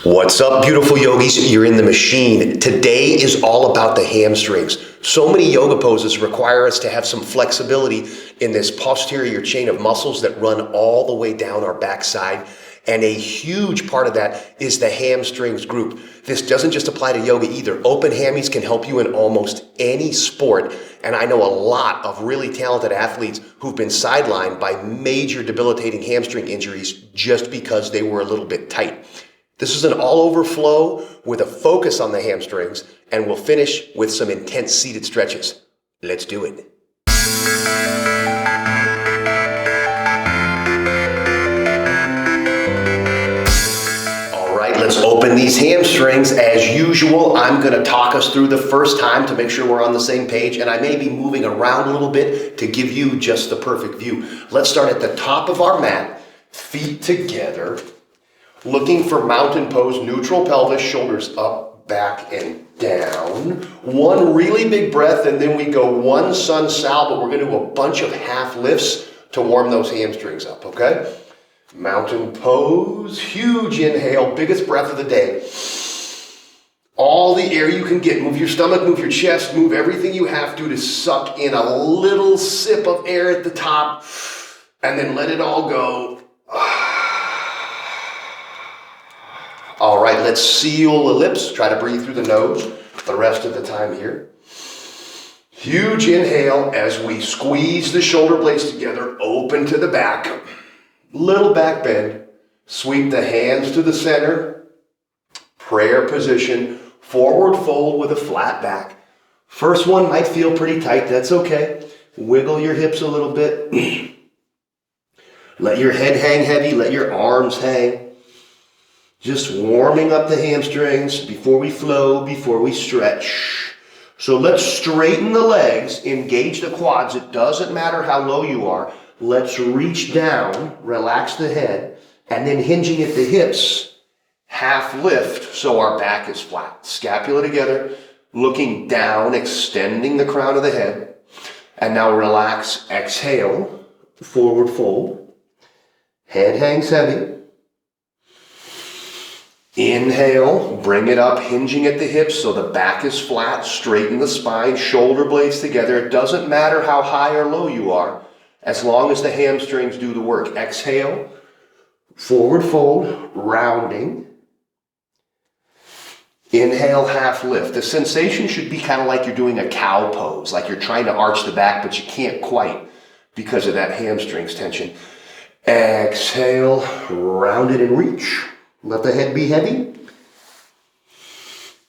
What's up, beautiful yogis? You're in the machine. Today is all about the hamstrings. So many yoga poses require us to have some flexibility in this posterior chain of muscles that run all the way down our backside. And a huge part of that is the hamstrings group. This doesn't just apply to yoga either. Open hammies can help you in almost any sport. And I know a lot of really talented athletes who've been sidelined by major debilitating hamstring injuries just because they were a little bit tight. This is an all-over flow with a focus on the hamstrings, and we'll finish with some intense seated stretches. Let's do it. All right, let's open these hamstrings. As usual, I'm going to talk us through the first time to make sure we're on the same page, and I may be moving around a little bit to give you just the perfect view. Let's start at the top of our mat, feet together. Looking for mountain pose, neutral pelvis, shoulders up, back, and down. One really big breath, and then we go one sun sal, but we're going to do a bunch of half lifts to warm those hamstrings up, okay? Mountain pose, huge inhale, biggest breath of the day. All the air you can get. Move your stomach, move your chest, move everything you have to suck in a little sip of air at the top, and then let it all go. All right, let's seal the lips. Try to breathe through the nose the rest of the time here. Huge inhale as we squeeze the shoulder blades together, open to the back. Little back bend. Sweep the hands to the center. Prayer position. Forward fold with a flat back. First one might feel pretty tight. That's okay. Wiggle your hips a little bit. Let your head hang heavy. Let your arms hang. Just warming up the hamstrings before we flow, before we stretch. So let's straighten the legs, engage the quads. It doesn't matter how low you are. Let's reach down, relax the head, and then hinging at the hips, half lift so our back is flat. Scapula together, looking down, extending the crown of the head. And now relax, exhale, forward fold. Head hangs heavy. Inhale, bring it up, hinging at the hips so the back is flat, straighten the spine, shoulder blades together. It doesn't matter how high or low you are, as long as the hamstrings do the work. Exhale, forward fold, rounding. Inhale, half lift. The sensation should be kind of like you're doing a cow pose, like you're trying to arch the back, but you can't quite because of that hamstrings tension. Exhale, round it and reach. Let the head be heavy.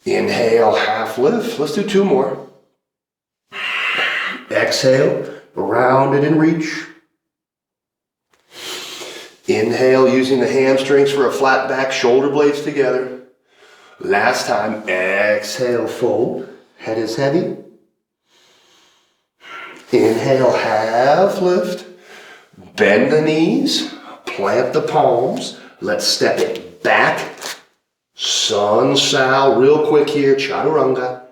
Inhale, half lift. Let's do two more. Exhale, round it and reach. Inhale, using the hamstrings for a flat back, shoulder blades together. Last time, exhale, fold. Head is heavy. Inhale, half lift. Bend the knees. Plant the palms. Let's step it back, sun sal, real quick here, chaturanga.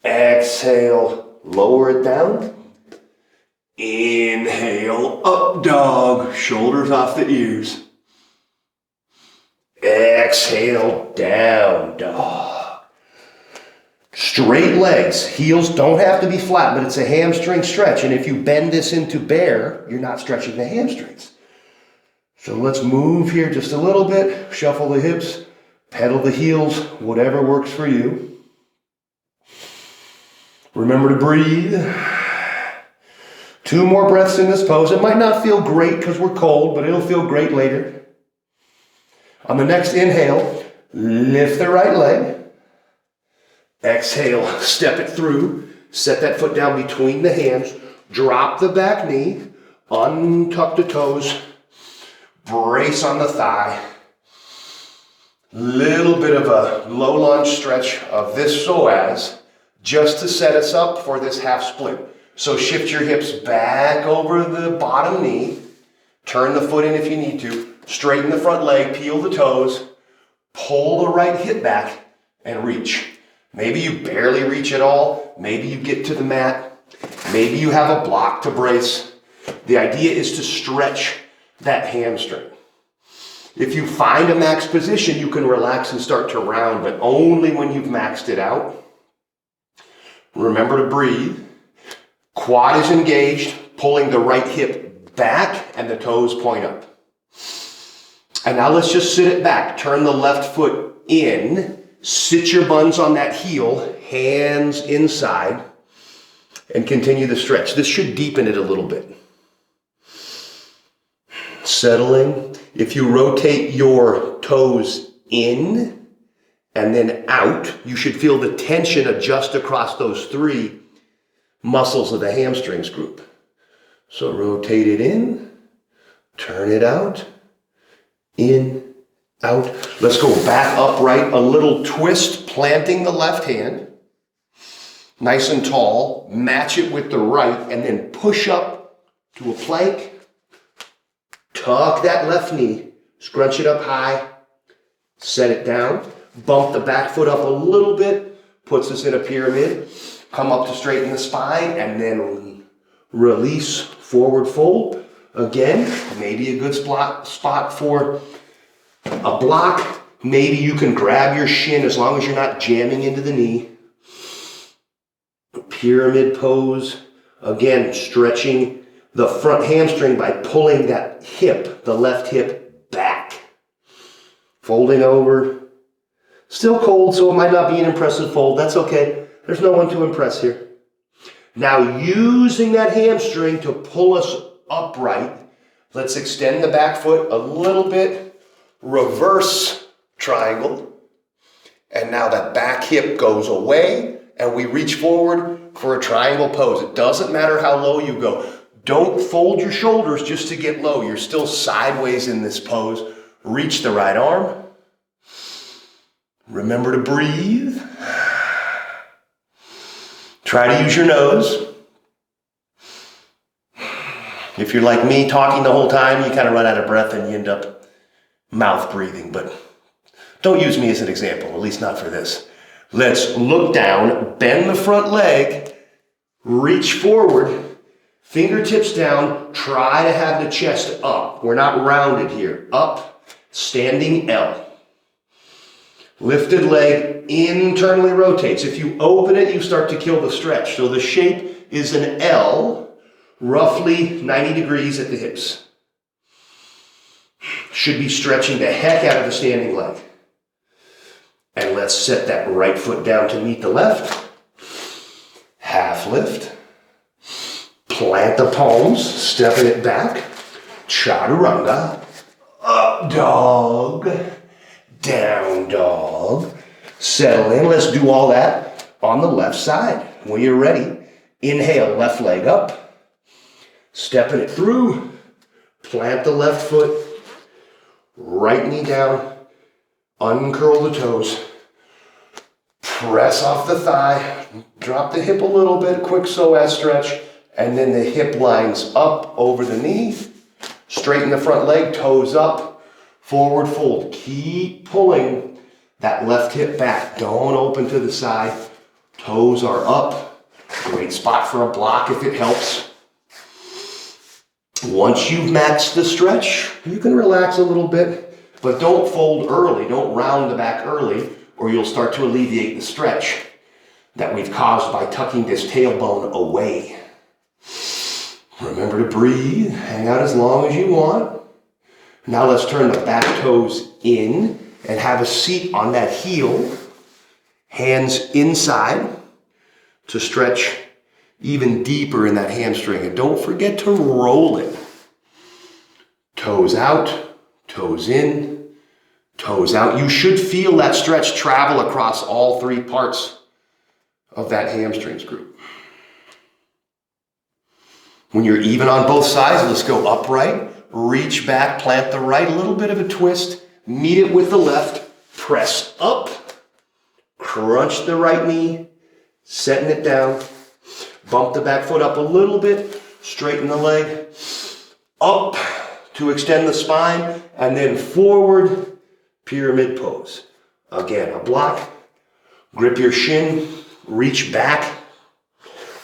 Exhale, lower it down. Inhale, up dog, shoulders off the ears. Exhale, down dog. Straight legs, heels don't have to be flat, but it's a hamstring stretch. And if you bend this into bear, you're not stretching the hamstrings. So let's move here just a little bit, shuffle the hips, pedal the heels, whatever works for you. Remember to breathe. Two more breaths in this pose. It might not feel great because we're cold, but it'll feel great later. On the next inhale, lift the right leg. Exhale, step it through. Set that foot down between the hands. Drop the back knee. Untuck the toes. Brace on the thigh. Little bit of a low lunge stretch of this psoas just to set us up for this half split. So shift your hips back over the bottom knee. Turn the foot in if you need to. Straighten the front leg, peel the toes. Pull the right hip back and reach. Maybe you barely reach at all. Maybe you get to the mat. Maybe you have a block to brace. The idea is to stretch that hamstring. If you find a max position, you can relax and start to round, but only when you've maxed it out. Remember to breathe. Quad is engaged, pulling the right hip back and the toes point up. And now let's just sit it back. Turn the left foot in, sit your buns on that heel, hands inside, and continue the stretch. This should deepen it a little bit. Settling. If you rotate your toes in and then out, you should feel the tension adjust across those three muscles of the hamstrings group. So rotate it in, turn it out, in, out. Let's go back upright, a little twist, planting the left hand, nice and tall, match it with the right, and then push up to a plank. Tuck that left knee, scrunch it up high, set it down, bump the back foot up a little bit, puts us in a pyramid, come up to straighten the spine, and then release, forward fold. Again, maybe a good spot for a block. Maybe you can grab your shin as long as you're not jamming into the knee. Pyramid pose, again, stretching the front hamstring by pulling that hip, the left hip, back. Folding over. Still cold, so it might not be an impressive fold. That's okay. There's no one to impress here. Now, using that hamstring to pull us upright, let's extend the back foot a little bit, reverse triangle, and now that back hip goes away, and we reach forward for a triangle pose. It doesn't matter how low you go. Don't fold your shoulders just to get low. You're still sideways in this pose. Reach the right arm. Remember to breathe. Try to use your nose. If you're like me, talking the whole time, you kind of run out of breath and you end up mouth breathing. But don't use me as an example, at least not for this. Let's look down, bend the front leg, reach forward, fingertips down, try to have the chest up. We're not rounded here. Up, standing L. Lifted leg internally rotates. If you open it, you start to kill the stretch. So the shape is an L, roughly 90 degrees at the hips. Should be stretching the heck out of the standing leg. And let's set that right foot down to meet the left. Half lift. Plant the palms, stepping it back. Chaturanga. Up dog. Down dog. Settle in. Let's do all that on the left side. When you're ready, inhale, left leg up. Stepping it through. Plant the left foot. Right knee down. Uncurl the toes. Press off the thigh. Drop the hip a little bit. Quick psoas stretch. And then the hip lines up over the knee. Straighten the front leg. Toes up. Forward fold. Keep pulling that left hip back. Don't open to the side. Toes are up. Great spot for a block if it helps. Once you've maxed the stretch, you can relax a little bit, but don't fold early. Don't round the back early, or you'll start to alleviate the stretch that we've caused by tucking this tailbone away. Remember to breathe. Hang out as long as you want. Now let's turn the back toes in and have a seat on that heel. Hands inside to stretch even deeper in that hamstring. And don't forget to roll it. Toes out, toes in, toes out. You should feel that stretch travel across all three parts of that hamstrings group. When you're even on both sides, let's go upright. Reach back, plant the right, a little bit of a twist, meet it with the left, press up, crunch the right knee, setting it down, bump the back foot up a little bit, straighten the leg, up to extend the spine, and then forward, pyramid pose. Again, a block, grip your shin, reach back,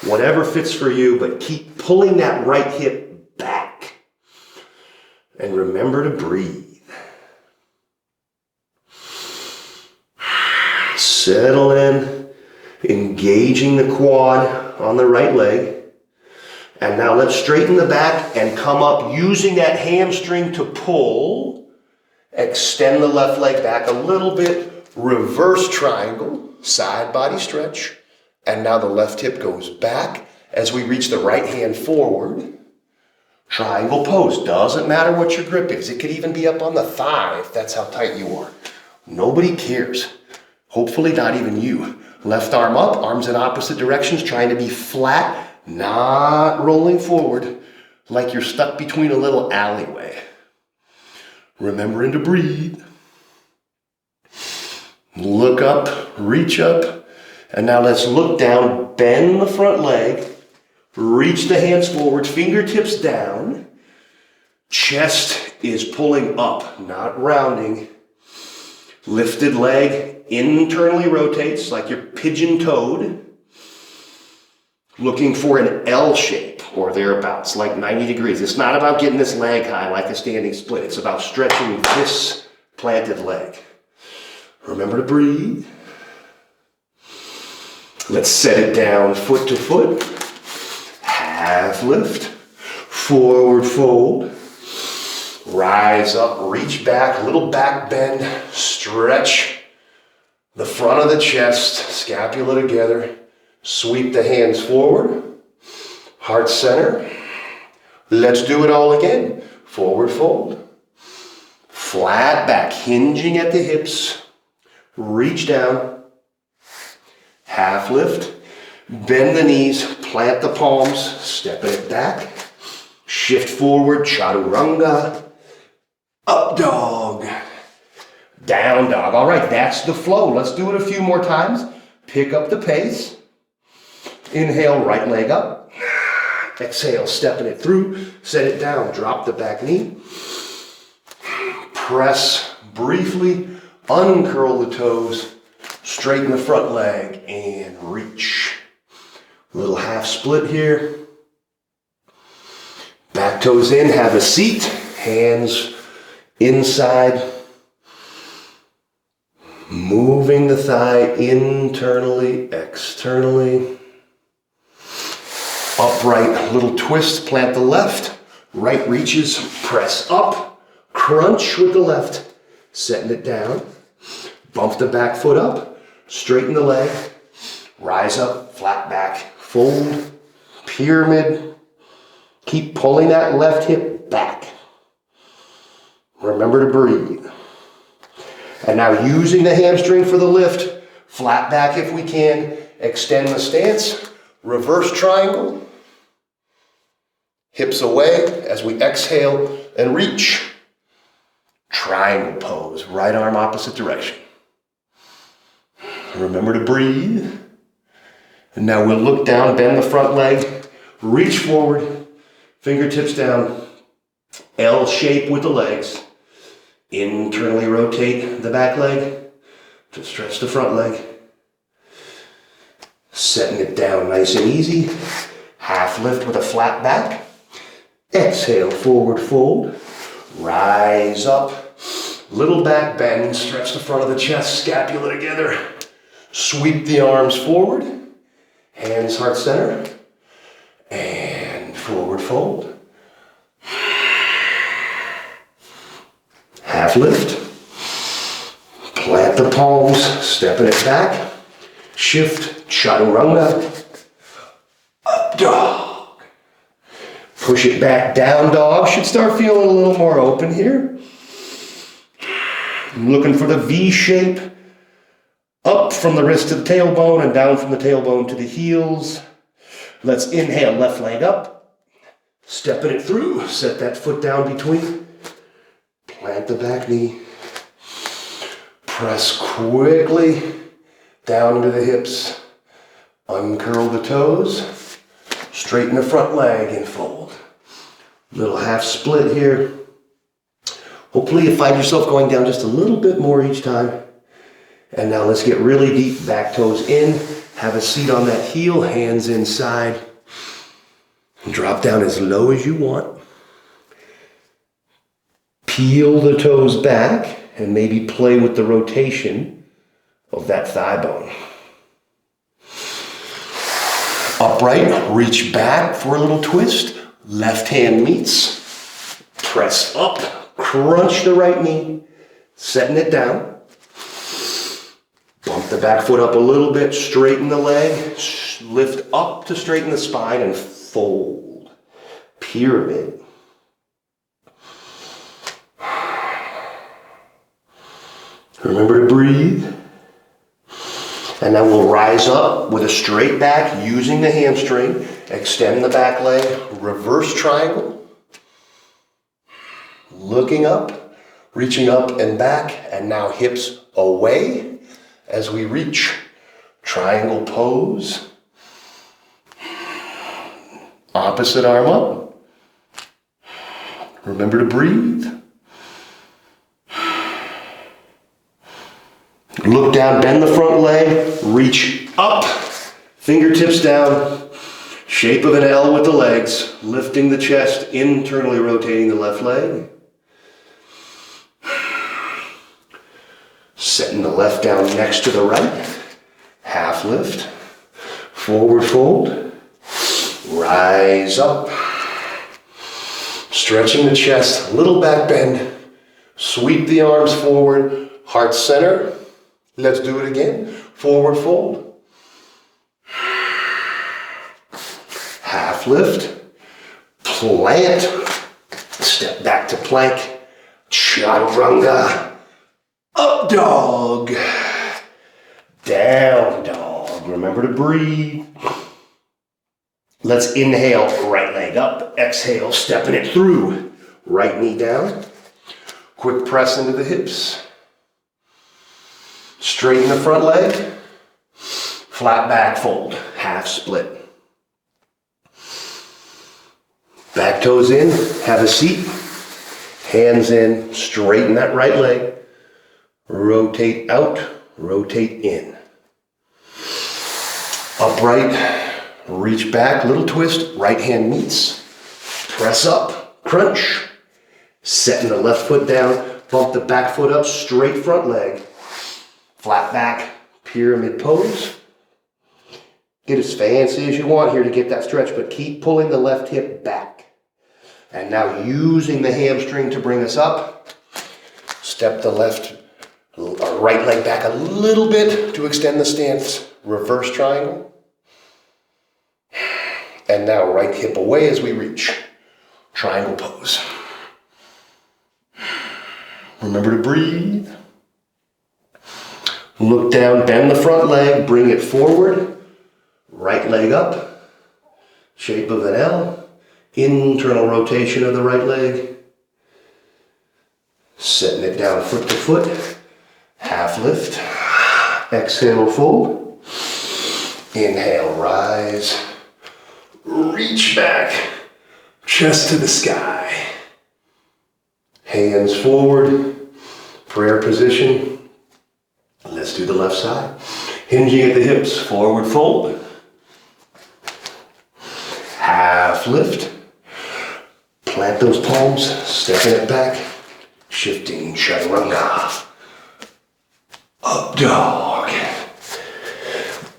whatever fits for you, but keep pulling that right hip back. And remember to breathe. Settle in, engaging the quad on the right leg. And now let's straighten the back and come up using that hamstring to pull. Extend the left leg back a little bit. Reverse triangle, side body stretch. And now the left hip goes back as we reach the right hand forward. Triangle pose. Doesn't matter what your grip is. It could even be up on the thigh if that's how tight you are. Nobody cares. Hopefully not even you. Left arm up, arms in opposite directions, trying to be flat, not rolling forward like you're stuck between a little alleyway. Remembering to breathe. Look up, reach up, and now let's look down, bend the front leg, reach the hands forward, fingertips down. Chest is pulling up, not rounding. Lifted leg internally rotates like you're pigeon-toed. Looking for an L shape or thereabouts, like 90 degrees. It's not about getting this leg high like a standing split. It's about stretching this planted leg. Remember to breathe. Let's set it down foot to foot. Half lift. Forward fold. Rise up, reach back, little back bend. Stretch the front of the chest, scapula together. Sweep the hands forward, heart center. Let's do it all again. Forward fold, flat back, hinging at the hips. Reach down, half lift, bend the knees, plant the palms, step it back. Shift forward, chaturanga, up dog, down dog. All right, that's the flow. Let's do it a few more times. Pick up the pace. Inhale, right leg up. Exhale, stepping it through. Set it down, drop the back knee. Press briefly, uncurl the toes, straighten the front leg, and reach. A little half split here. Back toes in, have a seat. Hands inside. Moving the thigh internally, externally. Upright, little twist, plant the left. Right reaches, press up. Crunch with the left. Setting it down. Bump the back foot up. Straighten the leg. Rise up, flat back. Fold, pyramid. Keep pulling that left hip back. Remember to breathe. And now using the hamstring for the lift. Flat back if we can. Extend the stance. Reverse triangle. Hips away as we exhale and reach. Triangle pose. Right arm opposite direction. Remember to breathe. And now we'll look down, bend the front leg. Reach forward. Fingertips down. L shape with the legs. Internally rotate the back leg to stretch the front leg. Setting it down nice and easy. Half lift with a flat back. Exhale, forward fold. Rise up. Little back bend. Stretch the front of the chest, scapula together. Sweep the arms forward. Hands heart center. And forward fold. Half lift. Plant the palms, stepping it back. Shift, chaturanga. Up dog. Push it back, down dog. Should start feeling a little more open here. I'm looking for the V shape. Up from the wrist to the tailbone and down from the tailbone to the heels. Let's inhale, left leg up. Stepping it through. Set that foot down between. Plant the back knee. Press quickly down into the hips. Uncurl the toes. Straighten the front leg and fold. Little half split here. Hopefully you find yourself going down just a little bit more each time. And now let's get really deep. Back toes in. Have a seat on that heel. Hands inside. And drop down as low as you want. Peel the toes back and maybe play with the rotation of that thigh bone. Upright, reach back for a little twist. Left hand meets. Press up, crunch the right knee, setting it down. Bump the back foot up a little bit, straighten the leg, lift up to straighten the spine and fold. Pyramid. Remember to breathe. And then we'll rise up with a straight back using the hamstring. Extend the back leg, reverse triangle. Looking up, reaching up and back, and now hips away as we reach. Triangle pose. Opposite arm up. Remember to breathe. Look down, bend the front leg, reach up, fingertips down, shape of an L with the legs, lifting the chest, internally rotating the left leg. Setting the left down next to the right, half lift, forward fold, rise up, stretching the chest, little back bend, sweep the arms forward, heart center. Let's do it again. Forward fold. Half lift. Plant. Step back to plank. Chaturanga. Up dog. Down dog. Remember to breathe. Let's inhale, right leg up. Exhale, stepping it through. Right knee down. Quick press into the hips. Straighten the front leg, flat back fold, half split. Back toes in, have a seat, hands in, straighten that right leg, rotate out, rotate in. Upright, reach back, little twist, right hand meets, press up, crunch, setting the left foot down, bump the back foot up, straight front leg, flat back, pyramid pose. Get as fancy as you want here to get that stretch, but keep pulling the left hip back. And now using the hamstring to bring us up, step the right leg back a little bit to extend the stance, reverse triangle. And now right hip away as we reach, triangle pose. Remember to breathe. Look down, bend the front leg, bring it forward, right leg up, shape of an L, internal rotation of the right leg, setting it down foot to foot, half lift, exhale, fold, inhale, rise, reach back, chest to the sky, hands forward, prayer position. Let's do the left side. Hinging at the hips, forward fold. Half lift. Plant those palms, stepping it back. Shifting chaturanga. Up dog.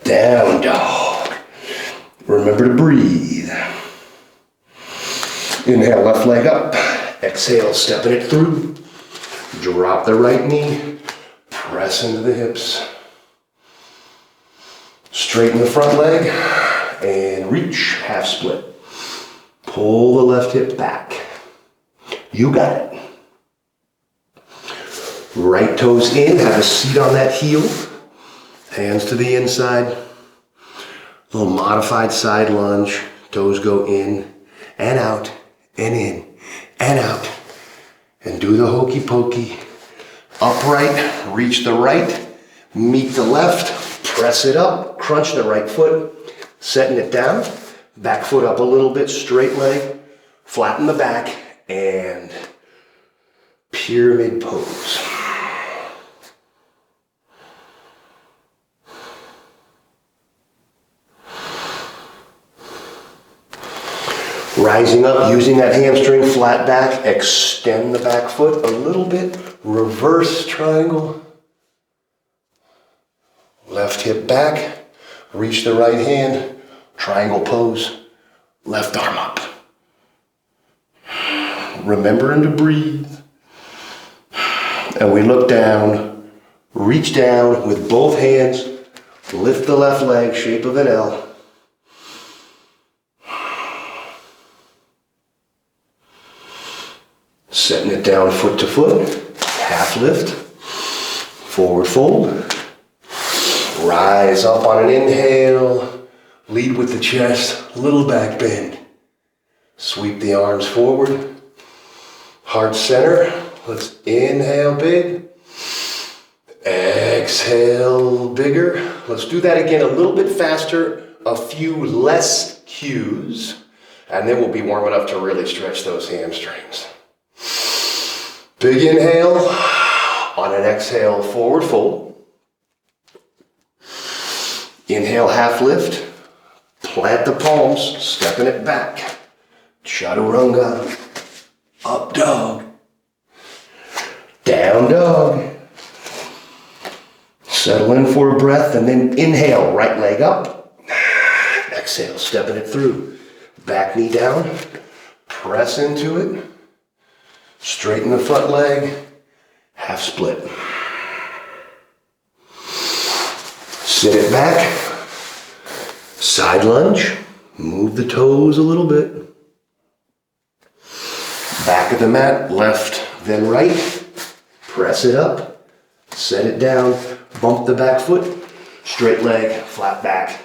Down dog. Remember to breathe. Inhale, left leg up. Exhale, stepping it through. Drop the right knee. Press into the hips. Straighten the front leg and reach, half split. Pull the left hip back. You got it. Right toes in, have a seat on that heel. Hands to the inside. Little modified side lunge. Toes go in and out and in and out. And do the hokey pokey. Upright, reach the right, meet the left, press it up, crunch the right foot, setting it down, back foot up a little bit, straight leg, flatten the back, and pyramid pose. Rising up, using that hamstring, flat back, extend the back foot a little bit, reverse triangle, Left hip back, reach the right hand, triangle pose, left arm up. Remembering to breathe. And we look down, reach down with both hands, lift the left leg, shape of an L. Setting it down foot to foot, half lift, forward fold. Rise up on an inhale, lead with the chest, little back bend. Sweep the arms forward, heart center. Let's inhale big, exhale bigger. Let's do that again a little bit faster, a few less cues, and then we'll be warm enough to really stretch those hamstrings. Big inhale, on an exhale, forward fold. Inhale, half lift, plant the palms, stepping it back. Chaturanga, up dog, down dog. Settle in for a breath and then inhale, right leg up. Exhale, stepping it through. Back knee down, press into it. Straighten the front leg, half split. Sit it back, side lunge, move the toes a little bit. Back of the mat, left, then right. Press it up, set it down, bump the back foot, straight leg, flat back.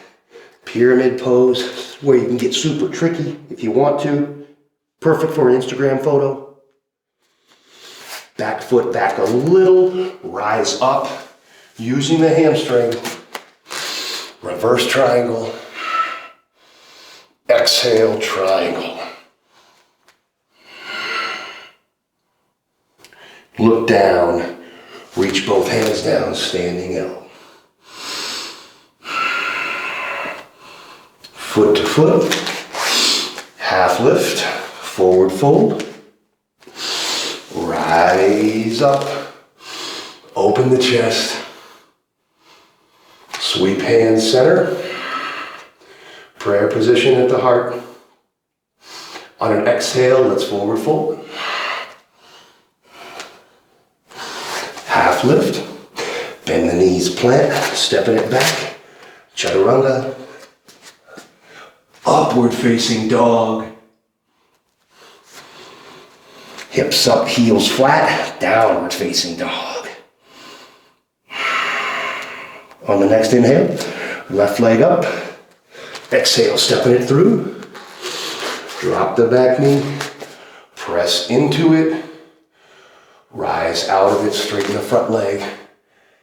Pyramid pose, where you can get super tricky if you want to. Perfect for an Instagram photo. Back foot back a little, rise up, using the hamstring. Reverse triangle. Exhale, triangle. Look down, reach both hands down, standing L. Foot to foot, half lift, forward fold. Rise up, open the chest, sweep hands center, prayer position at the heart. On an exhale, let's forward fold. Half lift, bend the knees, plant, stepping it back, chaturanga, upward facing dog. Hips up, heels flat, downward facing dog. On the next inhale, left leg up. Exhale, stepping it through. Drop the back knee, press into it. Rise out of it, straighten the front leg,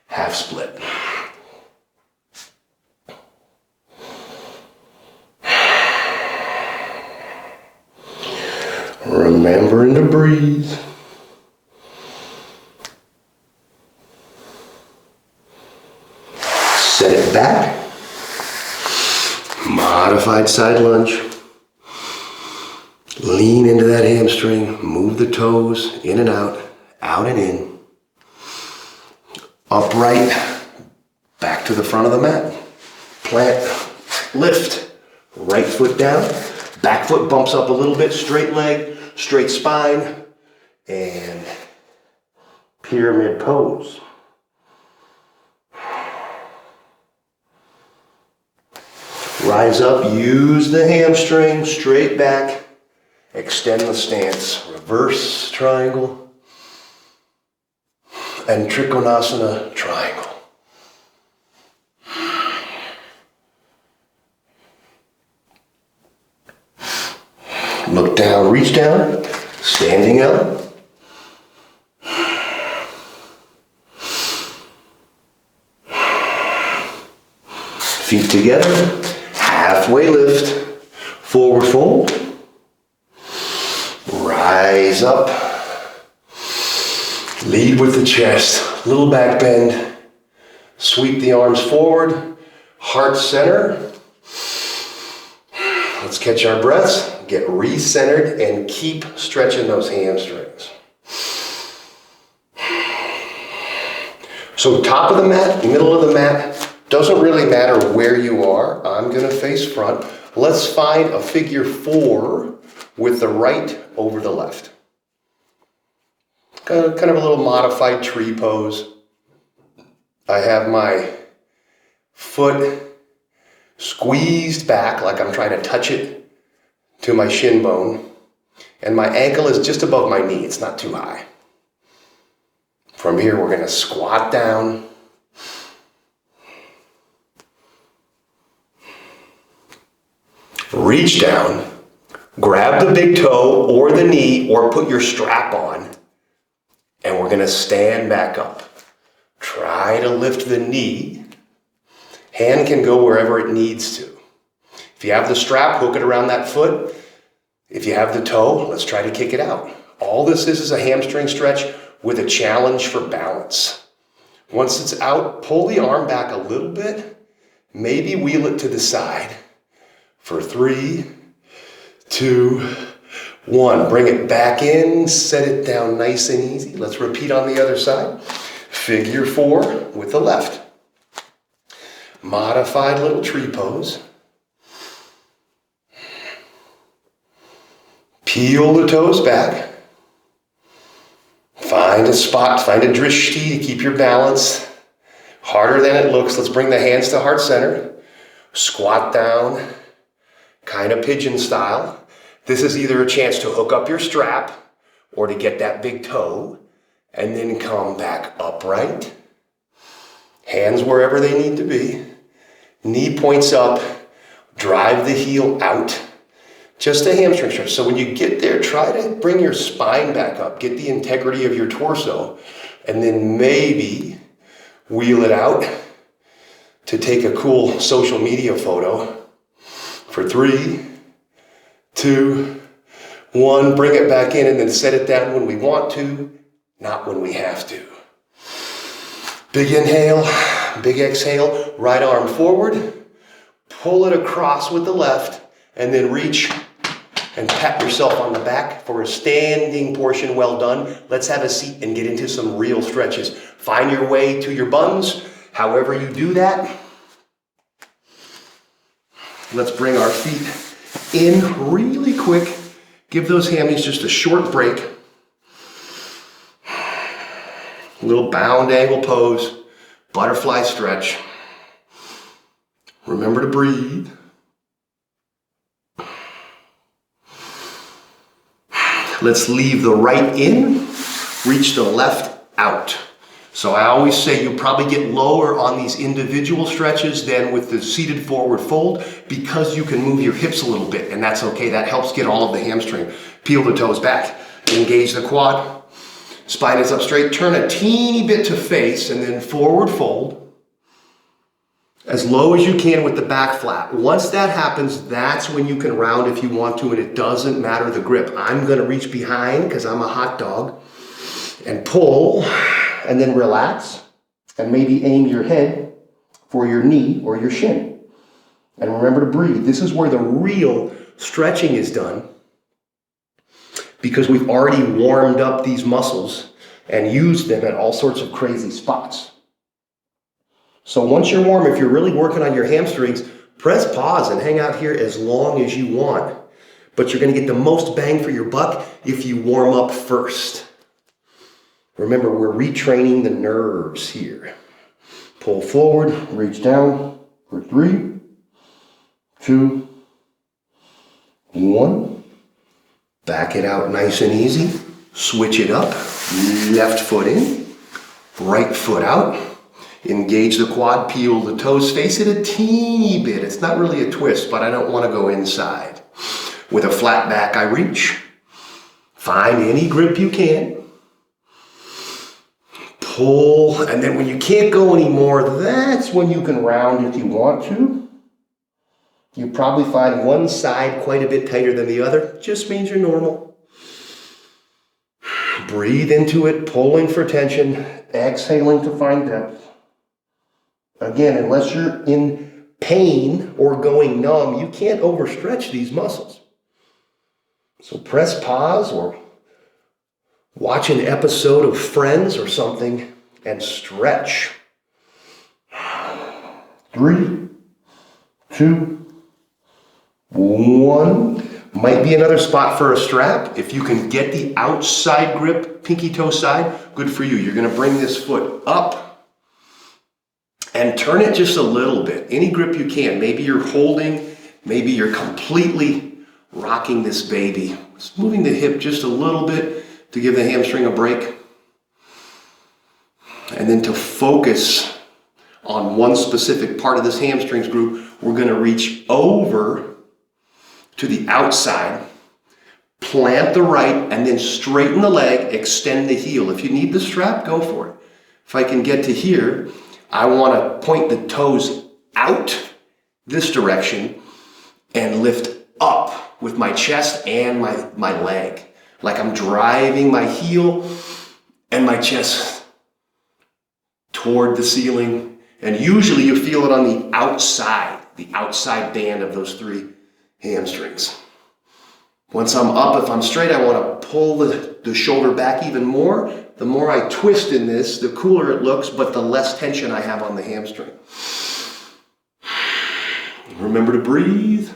half split. Remembering to breathe. Set it back. Modified side lunge. Lean into that hamstring. Move the toes in and out and in. Upright. Back to the front of the mat. Plant. Lift. Right foot down. Back foot bumps up a little bit. Straight leg. Straight spine, and pyramid pose. Rise up, use the hamstring, straight back, extend the stance, reverse triangle, and Trikonasana triangle. Look down, reach down, standing up. Feet together, halfway lift, forward fold. Rise up, lead with the chest, little back bend. Sweep the arms forward, heart center. Let's catch our breaths. Get re-centered and keep stretching those hamstrings. So top of the mat, middle of the mat, Doesn't really matter where you are. I'm gonna face front. Let's find a figure 4 with the right over the left. Kind of a little modified tree pose. I have my foot squeezed back like I'm trying to touch it to my shin bone. And my ankle is just above my knee. It's not too high. From here, we're gonna squat down. Reach down, grab the big toe or the knee or put your strap on, and we're gonna stand back up. Try to lift the knee. Hand can go wherever it needs to. If you have the strap, hook it around that foot. If you have the toe, let's try to kick it out. All this is a hamstring stretch with a challenge for balance. Once it's out, pull the arm back a little bit, maybe wheel it to the side. For 3, 2, 1. Bring it back in, set it down nice and easy. Let's repeat on the other side. Figure 4 with the left. Modified little tree pose. Peel the toes back. Find a spot, find a drishti to keep your balance. Harder than it looks. Let's bring the hands to heart center. Squat down. Kind of pigeon style. This is either a chance to hook up your strap or to get that big toe and then come back upright. Hands wherever they need to be. Knee points up. Drive the heel out. Just a hamstring stretch. So when you get there, try to bring your spine back up. Get the integrity of your torso and then maybe wheel it out to take a cool social media photo. For 3, 2, 1, bring it back in and then set it down when we want to, not when we have to. Big inhale, big exhale, right arm forward, pull it across with the left, and then reach and pat yourself on the back for a standing portion. Well done. Let's have a seat and get into some real stretches. Find your way to your buns, however you do that. Let's bring our feet in really quick. Give those hammies just a short break. A little bound angle pose, butterfly stretch. Remember to breathe. Let's leave the right in, reach the left out. So I always say you probably get lower on these individual stretches than with the seated forward fold because you can move your hips a little bit, and that's okay. That helps get all of the hamstring. Peel the toes back, engage the quad. Spine is up straight. Turn a teeny bit to face and then forward fold. As low as you can with the back flat. Once that happens, that's when you can round if you want to, and it doesn't matter the grip. I'm gonna reach behind because I'm a hot dog and pull. And then relax and maybe aim your head for your knee or your shin. And remember to breathe. This is where the real stretching is done because we've already warmed up these muscles and used them at all sorts of crazy spots. So once you're warm, if you're really working on your hamstrings, press pause and hang out here as long as you want. But you're gonna get the most bang for your buck if you warm up first. Remember, we're retraining the nerves here. Pull forward, reach down for 3, 2, 1. Back it out nice and easy. Switch it up. Left foot in, right foot out. Engage the quad, peel the toes, face it a teeny bit. It's not really a twist, but I don't want to go inside. With a flat back, I reach. Find any grip you can. Pull, and then when you can't go anymore, that's when you can round if you want to. You probably find one side quite a bit tighter than the other. Just means you're normal. Breathe into it, pulling for tension, exhaling to find depth. Again, unless you're in pain or going numb, you can't overstretch these muscles. So press pause or watch an episode of Friends or something and stretch. 3, 2, 1. Might be another spot for a strap. If you can get the outside grip, pinky toe side, good for you. You're gonna bring this foot up and turn it just a little bit. Any grip you can. Maybe you're holding, maybe you're completely rocking this baby. Just moving the hip just a little bit to give the hamstring a break. And then to focus on one specific part of this hamstrings group, we're gonna reach over to the outside, plant the right, and then straighten the leg, extend the heel. If you need the strap, go for it. If I can get to here, I want to point the toes out this direction and lift up with my chest and my leg. Like I'm driving my heel and my chest toward the ceiling. And usually you feel it on the outside band of those 3 hamstrings. Once I'm up, if I'm straight, I want to pull the shoulder back even more. The more I twist in this, the cooler it looks, but the less tension I have on the hamstring. Remember to breathe.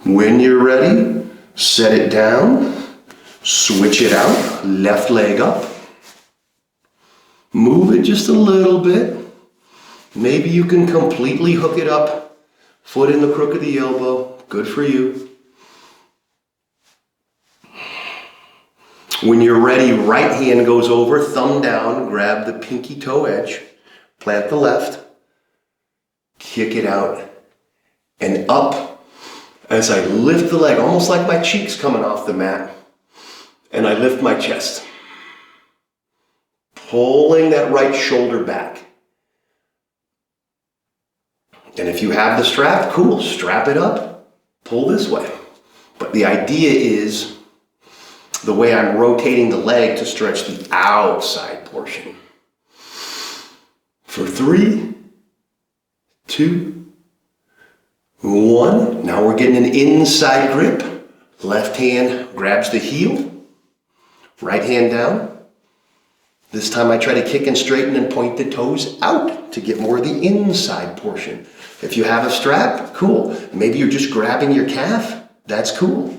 When you're ready, set it down, switch it out, left leg up. Move it just a little bit. Maybe you can completely hook it up, foot in the crook of the elbow, good for you. When you're ready, right hand goes over, thumb down, grab the pinky toe edge, plant the left, kick it out, and up as I lift the leg, almost like my cheeks coming off the mat, and I lift my chest, pulling that right shoulder back. And if you have the strap, cool, strap it up, pull this way. But the idea is the way I'm rotating the leg to stretch the outside portion. For 3, 2, 1. Now we're getting an inside grip. Left hand grabs the heel, right hand down. This time I try to kick and straighten and point the toes out to get more of the inside portion. If you have a strap, cool. Maybe you're just grabbing your calf, that's cool.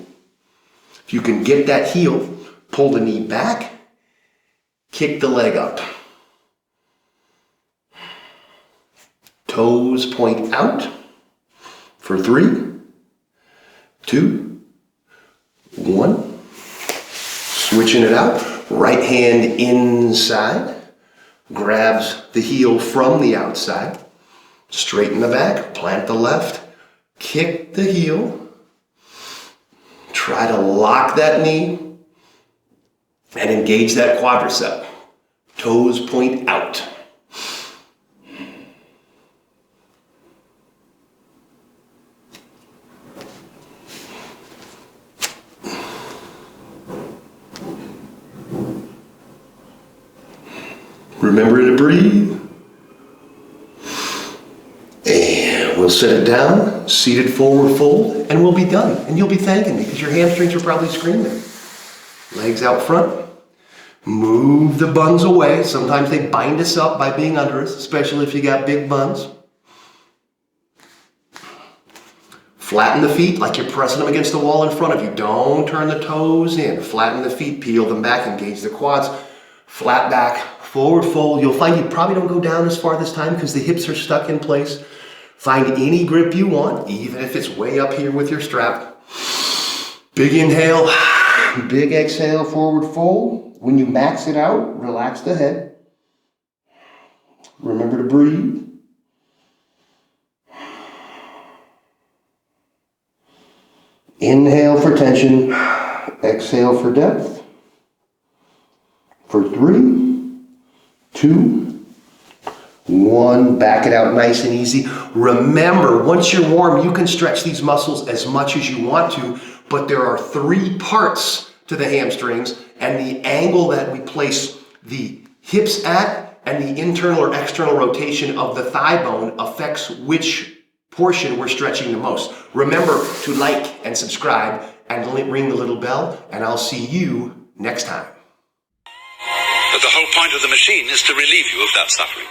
If you can get that heel, pull the knee back, kick the leg up. Toes point out for 3, 2, 1. Switching it out. Right hand inside, grabs the heel from the outside, straighten the back, plant the left, kick the heel, try to lock that knee and engage that quadricep. Toes point out. Remember to breathe. And we'll set it down, seated forward fold, and we'll be done. And you'll be thanking me because your hamstrings are probably screaming. Legs out front. Move the buns away. Sometimes they bind us up by being under us, especially if you got big buns. Flatten the feet like you're pressing them against the wall in front of you. Don't turn the toes in. Flatten the feet, peel them back, engage the quads. Flat back. Forward fold. You'll find you probably don't go down as far this time because the hips are stuck in place. Find any grip you want, even if it's way up here with your strap. Big inhale, big exhale, forward fold. When you max it out, relax the head. Remember to breathe. Inhale for tension, exhale for depth. For 3, 2, 1, back it out nice and easy. Remember, once you're warm, you can stretch these muscles as much as you want to, but there are 3 parts to the hamstrings, and the angle that we place the hips at and the internal or external rotation of the thigh bone affects which portion we're stretching the most. Remember to like and subscribe and ring the little bell, and I'll see you next time. But the whole point of the machine is to relieve you of that suffering.